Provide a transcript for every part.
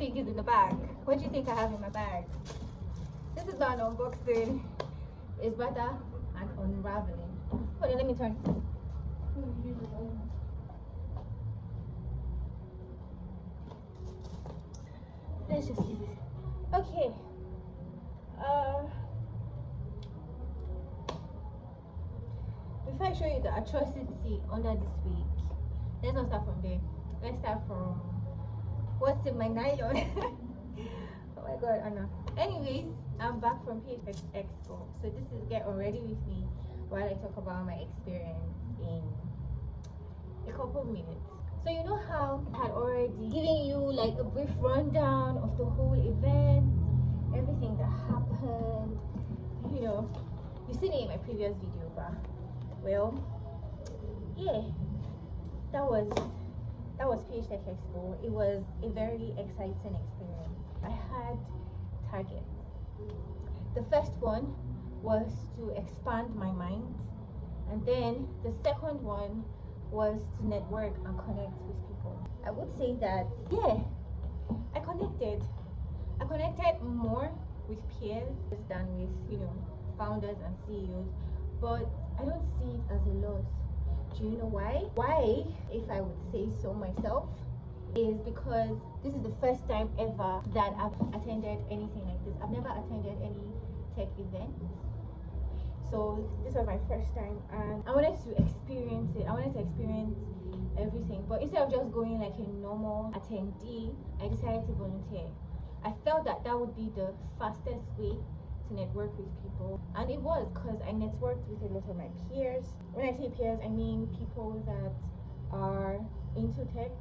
think is in the bag? What do you think I have in my bag? This is not an unboxing. It's better and unraveling. Hold on, let me turn. Let's just leave it. Okay. Before I show you the atrocity under this week, let's not start from there. Let's start from what's in my nylon. Oh my god, Anna. Anyways, I'm back from Port Harcourt Tech Expo. So this is get already with me while I talk about my experience in a couple minutes. So you know how I had already given you like a brief rundown of the whole event, everything that happened. You know, you've seen it in my previous video, but well, yeah, that was Port Tech Expo. It was a very exciting experience. I had targets. The first one was to expand my mind, and then the second one was to network and connect with people. I would say that yeah, I connected more with peers than with, you know, founders and CEOs, but I don't see it as a loss. Do you know why? Why, if I would say so myself, is because this is the first time ever that I've attended anything like this. I've never attended any tech event. So this was my first time and I wanted to experience it. I wanted to experience everything. But instead of just going like a normal attendee, I decided to volunteer. I felt that that would be the fastest way to network with people, and it was, because I networked with a lot of my peers. When I say peers, I mean people that are into tech.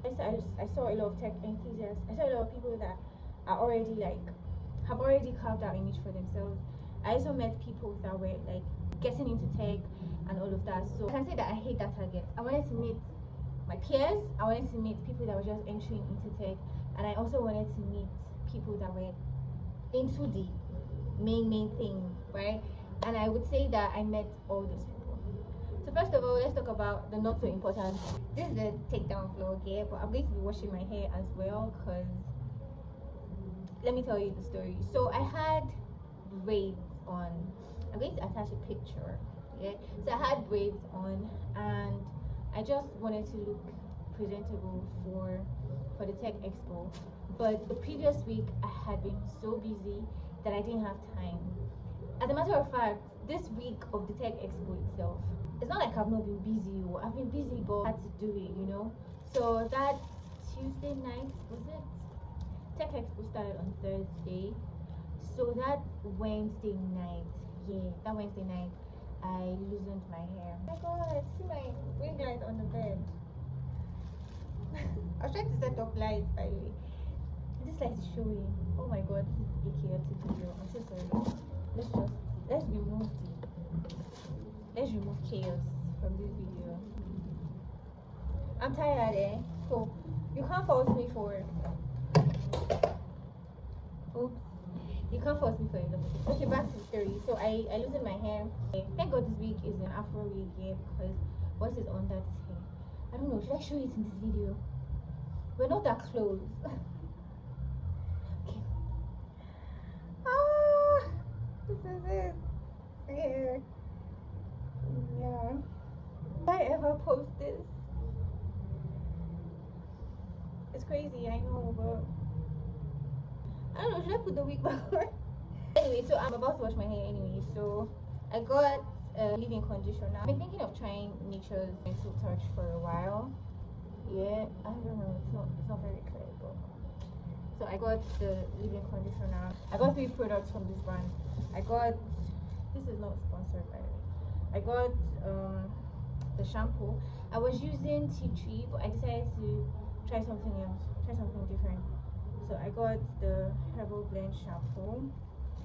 I saw a lot of tech enthusiasts. I saw a lot of people that are already have already carved out a niche for themselves. I also met people that were like getting into tech and all of that. So I can say that I hate that target. I wanted to meet my peers. I wanted to meet people that were just entering into tech, and I also wanted to meet people that were into the main thing, right? And I would say that I met all those people. So first of all, let's talk about the not so important. This is the takedown vlog here, but I'm going to be washing my hair as well, because let me tell you the story. So I had braids on. I'm going to attach a picture. Yeah, so I had braids on and I just wanted to look presentable for the Tech Expo. But the previous week I had been so busy that I didn't have time. As a matter of fact, this week of the Tech Expo itself, it's not like I've not been busy, or I've been busy but I had to do it, you know. So that Tuesday night, was it? Tech Expo started on Thursday. So that Wednesday night, I loosened my hair. Oh my god, see my ring light on the bed. I was trying to set up lights, by the way. This light is showing. Oh my god, this is a chaotic video. I'm so sorry. Let's remove chaos from this video. I'm tired, so you can't force me for it. Oops. You can't force me for it. Okay, back to the story. So I loosened my hair. Thank god this week is an afro wig here, because what is under this hair? I don't know, should I show it in this video? We're not that close. Okay. This is it. Yeah. Did I ever post this? It's crazy, I know, but I don't know, should I put the wig back on? Anyway, so I'm about to wash my hair anyway. So I got a leave-in conditioner. I've been thinking of trying Nature's Gentle Touch for a while. Yeah, I don't know, it's not very clear, but so I got the leave-in conditioner. I got 3 products from this brand. This is not sponsored, by the way. I got the shampoo. I was using tea tree, but I decided to try something else, try something different. So I got the herbal blend shampoo.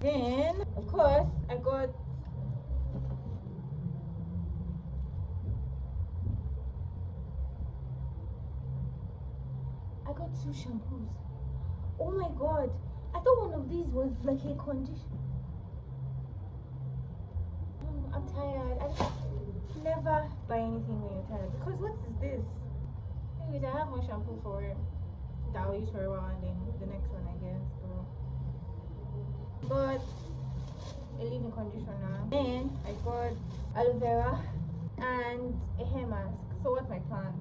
Then of course I got I got 2 shampoos. Oh my god, I thought one of these was like a condition. I'm tired. I never buy anything when you're tired, because what is this? Anyways, I have more shampoo for that I'll use for a while, and then the next one, I guess. But a leave-in conditioner. Then I got aloe vera and a hair mask. So what's my plan?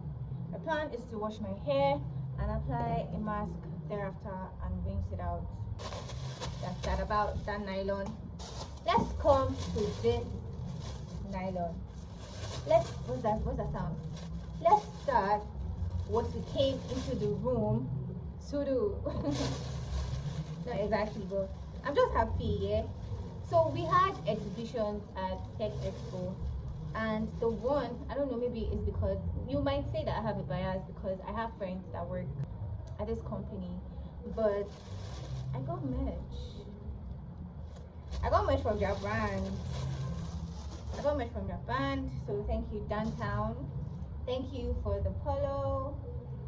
My plan is to wash my hair and apply a mask thereafter and rinse it out. That's that about that nylon. Let's come to this nylon. What's that sound? Let's start what we came into the room to do. Not exactly, but I'm just happy, yeah. So we had exhibitions at Tech Expo, and the one, I don't know, maybe it's because you might say that I have a bias because I have friends that work at this company, but I got merch. I got merch from their brand. So thank you, Downtown. Thank you for the polo.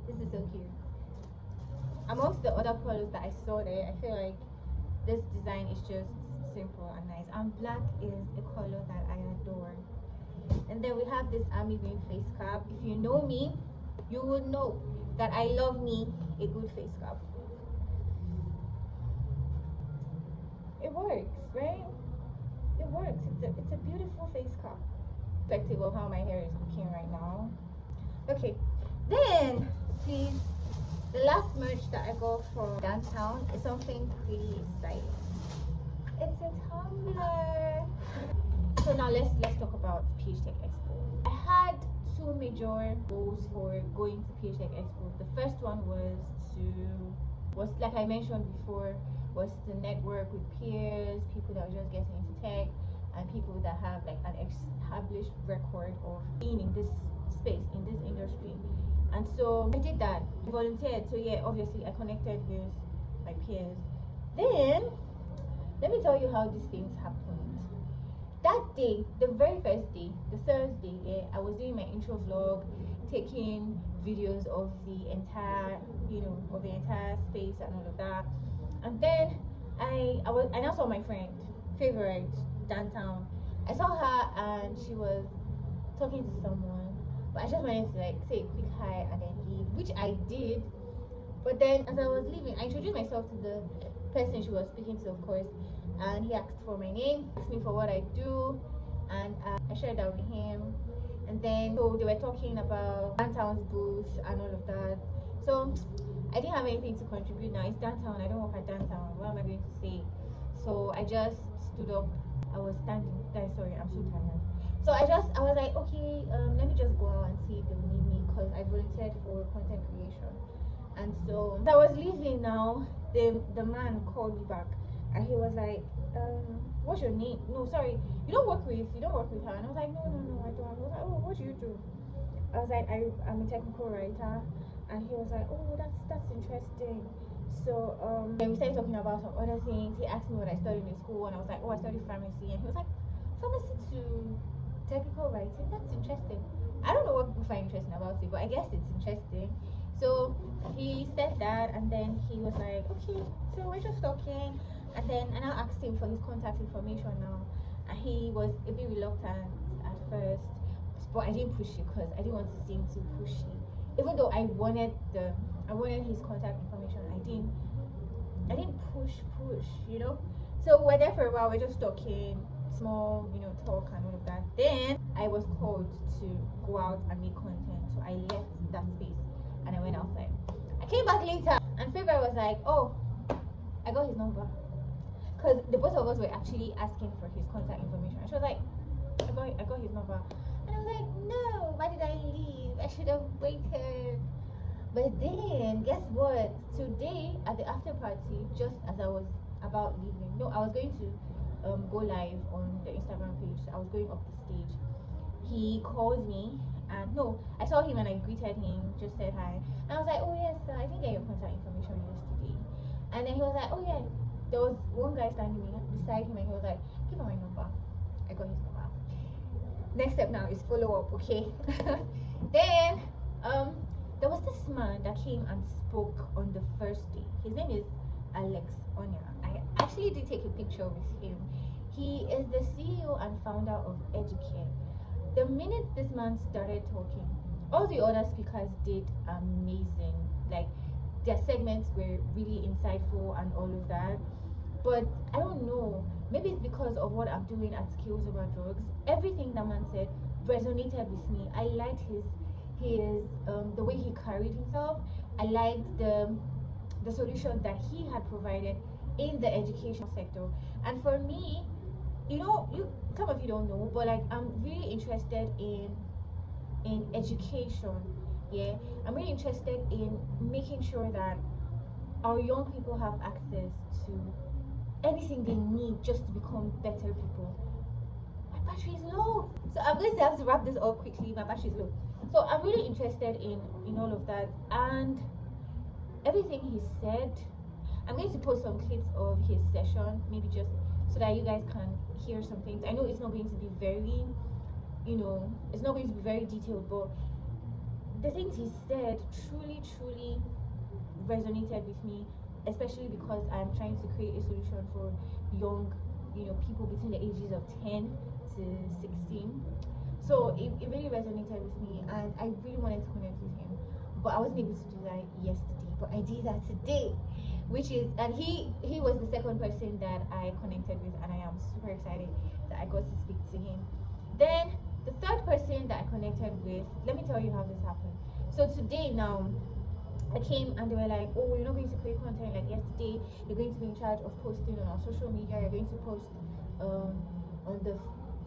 This is so cute. Amongst the other polos that I saw there, I feel like this design is just simple and nice. And black is a color that I adore. And then we have this army green face cap. If you know me, you would know that I love me a good face cap. It works, right? It works. It's a beautiful face cap. Perspective of how my hair is looking right now. Okay, then please, the last merch that I got from Downtown is something pretty exciting. It's a tumbler. So now let's talk about PH Tech Expo. I had two major goals for going to PH Tech Expo. The first one was like I mentioned before, was to network with peers, people that are just getting into tech, and people that have like an established record of being in this space, in this industry. And so I did that. I volunteered. So yeah, obviously I connected with my peers. Then let me tell you how these things happened. That day, the very first day, the Thursday, yeah, I was doing my intro vlog, taking videos of the entire, of the entire space and all of that. And then I now saw my friend, favorite, Downtown. I saw her and she was talking to someone, but I just wanted to like say a quick hi and then leave, which I did. But then as I was leaving, I introduced myself to the person she was speaking to, of course, and he asked for my name, asked me for what I do, and I shared that with him. And then so they were talking about Downtown's booth and all of that. So I didn't have anything to contribute. Now it's Downtown, I don't work at Downtown, what am I going to say? So I just stood up. I was standing, guys, sorry, I'm so tired. So I was like, okay, let me just go out and see if they'll need me, because I volunteered for content creation. And so I was leaving now, the man called me back and he was like, what's your name? No, sorry, you don't work with her. And I was like, no, I don't. I was like, oh, what do you do? I was like, I'm a technical writer. And he was like, oh, that's interesting. So then we started talking about some other things. He asked me what I studied in school, and I was like, oh, I studied pharmacy. And he was like, pharmacy to technical writing, that's interesting. I don't know what people find interesting about it, but I guess it's interesting. So he said that, and then he was like, okay, so we're just talking. And then I asked him for his contact information now, and he was a bit reluctant at first, but I didn't push it because I didn't want to seem too pushy. Even though I wanted his contact information, I didn't push, So we're there for a while, we're just talking, small, talk and all of that. Then I was called to go out and make content, so I left that space and I went outside. I came back later and Favour was like, oh, I got his number, because the both of us were actually asking for his contact information. And she was like, I got his number. And I was like, no, why did I leave? I should have waited. But then guess what, today at the after party, just as I was about leaving, I was going to go live on the Instagram page. I was going up the stage. He called me and I saw him and I greeted him, just said hi. And I was like, oh yes, I didn't get your contact information yesterday. And then he was like, oh yeah, there was one guy standing beside him and he was like, give him my number. I got his number. Next step now is follow up, okay? Then there was this man that came and spoke on the first day. His name is Alex Onya. I actually did take a picture with him. He is the CEO and founder of Educare. The minute this man started talking, all the other speakers did amazing. Like, their segments were really insightful and all of that. But I don't know, maybe it's because of what I'm doing at Skills Over Drugs. Everything that man said resonated with me. I liked his the way he carried himself. I liked the solution that he had provided in the education sector. And for me, you know, you some of you don't know, but like I'm really interested in education. Yeah, I'm really interested in making sure that our young people have access to anything they need just to become better people. My battery is low, so I'm going to have to wrap this up quickly. My battery is low, so I'm really interested in all of that and everything he said. I'm going to post some clips of his session, maybe just so that you guys can hear some things. I know it's not going to be very, you know, it's not going to be very detailed, but the things he said truly resonated with me, especially because I'm trying to create a solution for young, you know, people between the ages of 10 to 16. So it really resonated with me, and I really wanted to connect with him, but I wasn't able to do that yesterday, but I did that today, which is, and he was the second person that I connected with, and I am super excited that I got to speak to him. Then the third person that I connected with, let me tell you how this happened. So today now, I came and they were like, oh, you're not going to create content like yesterday, you're going to be in charge of posting on our social media, you're going to post on the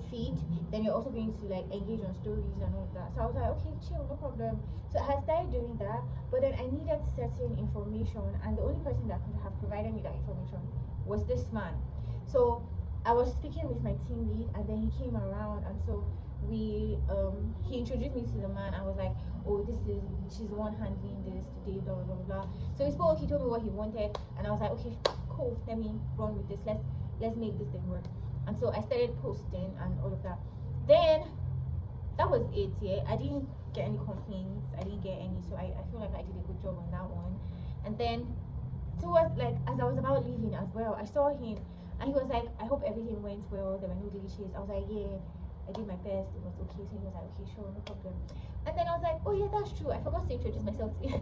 feed, then you're also going to like engage on stories and all of that. So I was like, okay, chill, no problem. So I had started doing that, but then I needed certain information, and the only person that could have provided me that information was this man. So I was speaking with my team lead, and then he came around, and so he introduced me to the man. I was like, oh, she's the one handling this today, blah blah blah blah. So he spoke, he told me what he wanted, and I was like, okay, cool, let me run with this, let's make this thing work. And so I started posting and all of that. Then that was it. Yeah, I didn't get any complaints, I didn't get any, so I feel like I did a good job on that one. And then towards, like, as I was about leaving as well, I saw him and he was like, I hope everything went well, there were no glitches. I was like, yeah, I did my best, it was okay. So he was like, okay, sure, no problem. And then I was like, oh yeah, that's true, I forgot to introduce myself to you.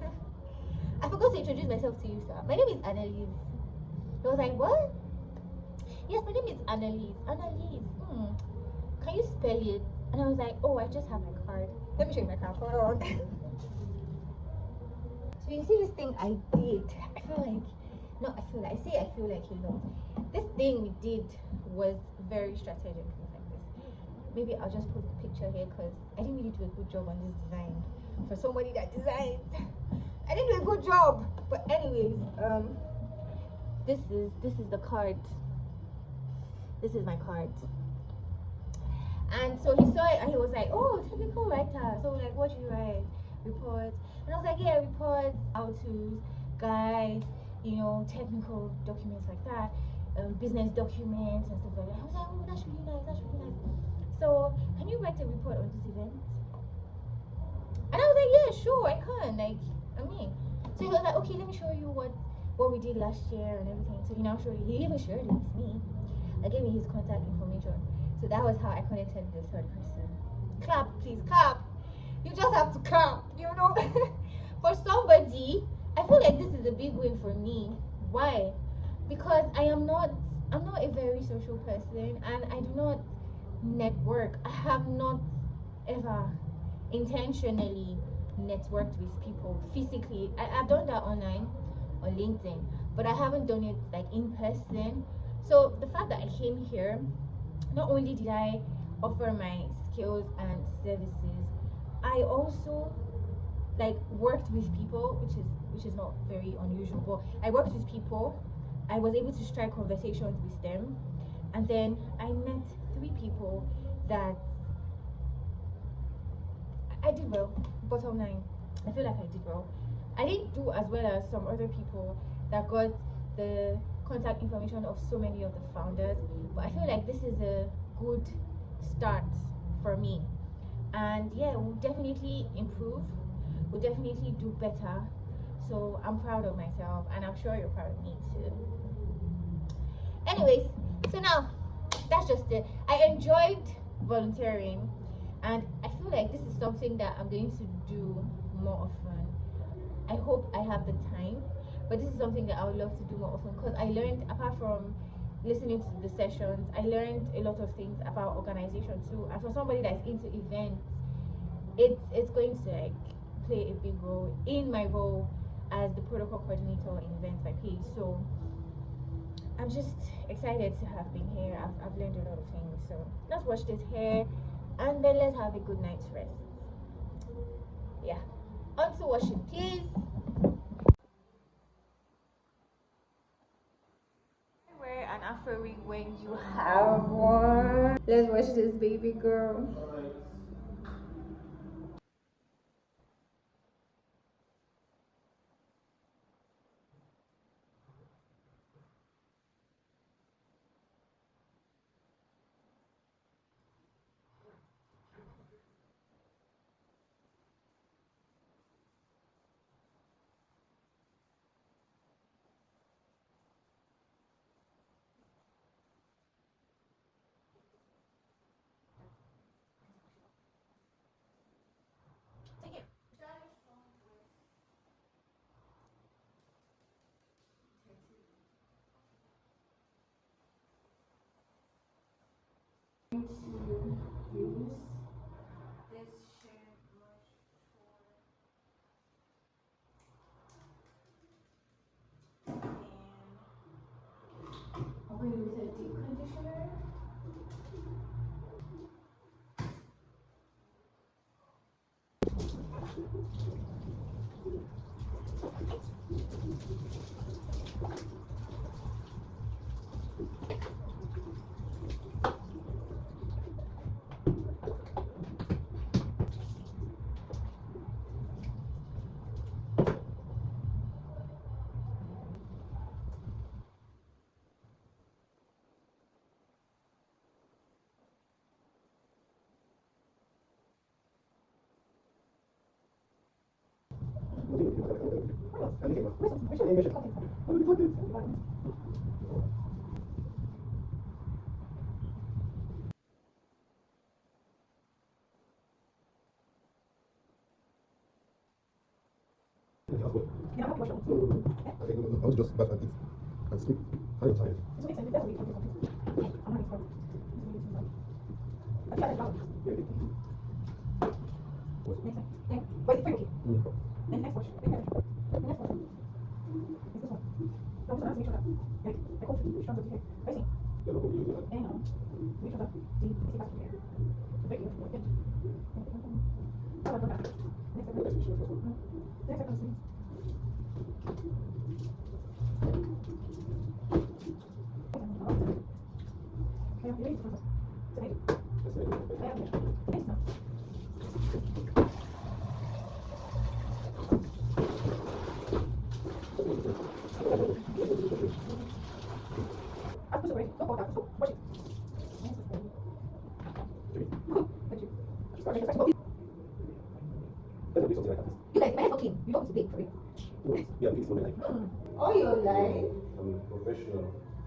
I forgot to introduce myself to you, sir. My name is Annaliese. He was like, what? Yes, my name is Annaliese. Annaliese. Can you spell it? And I was like, oh, I just have my card. Let me show you my card. Hold on. So you see this thing I did. I feel like you know. This thing we did was very strategic. Like this. Maybe I'll just put the picture here because I didn't really do a good job on this design. For somebody that designed, I didn't do a good job. But anyways, this is the card. This is my card. And so he saw it and he was like, oh, technical writer. So like, what do you write? Reports. And I was like, yeah, reports, how-tos, guides, you know, technical documents like that, business documents and stuff like that. I was like, oh, that's really nice, that's really nice. So can you write a report on this event? And I was like, yeah, sure, I can. Like, I mean, so he was like, okay, let me show you what we did last year and everything. So he now showed it. He even shared it with me. I gave me his contact information. So that was how I connected with the third person. Clap, please, clap. You just have to clap, you know. For somebody, I feel like this is a big win for me. Why? Because I'm not a very social person, and I do not network. I have not ever intentionally networked with people physically. I've done that online on LinkedIn, but I haven't done it like in person. So the fact that I came here, not only did I offer my skills and services, I also like worked with people, which is not very unusual, but I worked with people. I was able to strike conversations with them, and then I met 3 people that I did well. Bottom line, I feel like I did well. I didn't do as well as some other people that got the contact information of so many of the founders, but I feel like this is a good start for me. And yeah, we'll definitely improve, we'll definitely do better. So I'm proud of myself, and I'm sure you're proud of me too. Anyways, so now that's just it. I enjoyed volunteering, and I feel like this is something that I'm going to do more often. I hope I have the time, but this is something that I would love to do more often, because I learned, apart from listening to the sessions, I learned a lot of things about organization too. And for somebody that's into events, it's going to like play a big role in my role as the protocol coordinator in events by Page. So I'm just excited to have been here. I've learned a lot of things. So let's watch this here and then let's have a good night's rest. Yeah. On to washing, please. Wear an afro wig when you have one. Let's watch this baby girl. To use this shade brush and I'm going to use a deep conditioner. I want to just bath and eat and sleep. I am tired. All your life. I'm professional.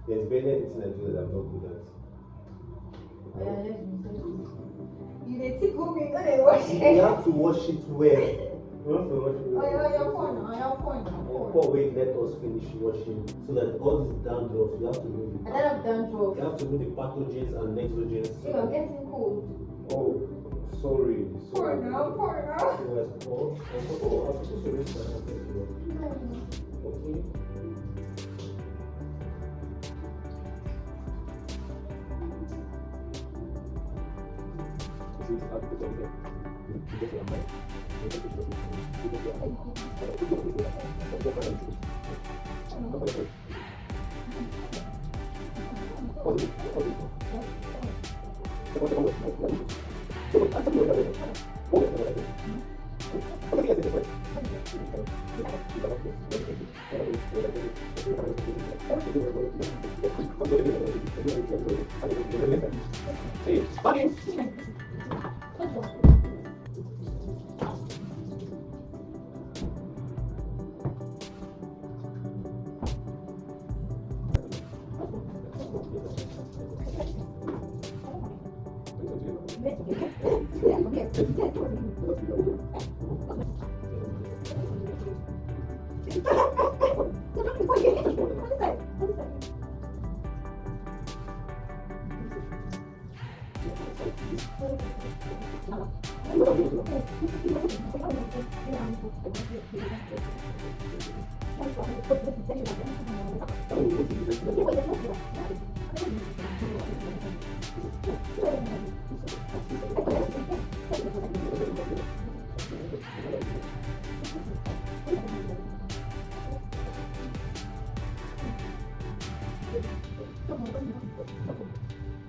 There's barely anything I do that I'm not good at. You need to go me, don't they wash it? You have to wash it well. You have to wash it well. On your point. Poor wait, let us finish washing so that all these dandruff, you have to remove A lot of dandruff. You have to remove the pathogens and exogens. You're getting cold. Oh, sorry. Pour now. Yes, oh, I'm supposed to rinse my hands. Okay.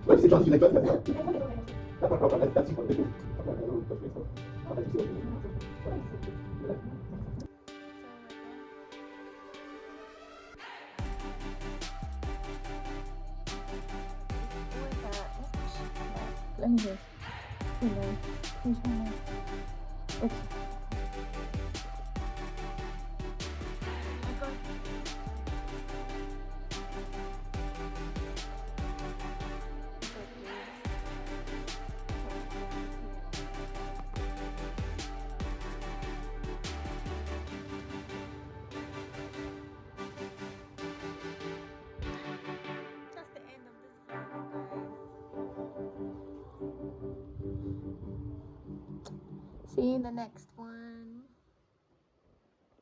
What is it, John? You like that? That's it. Let me just, okay. See you in the next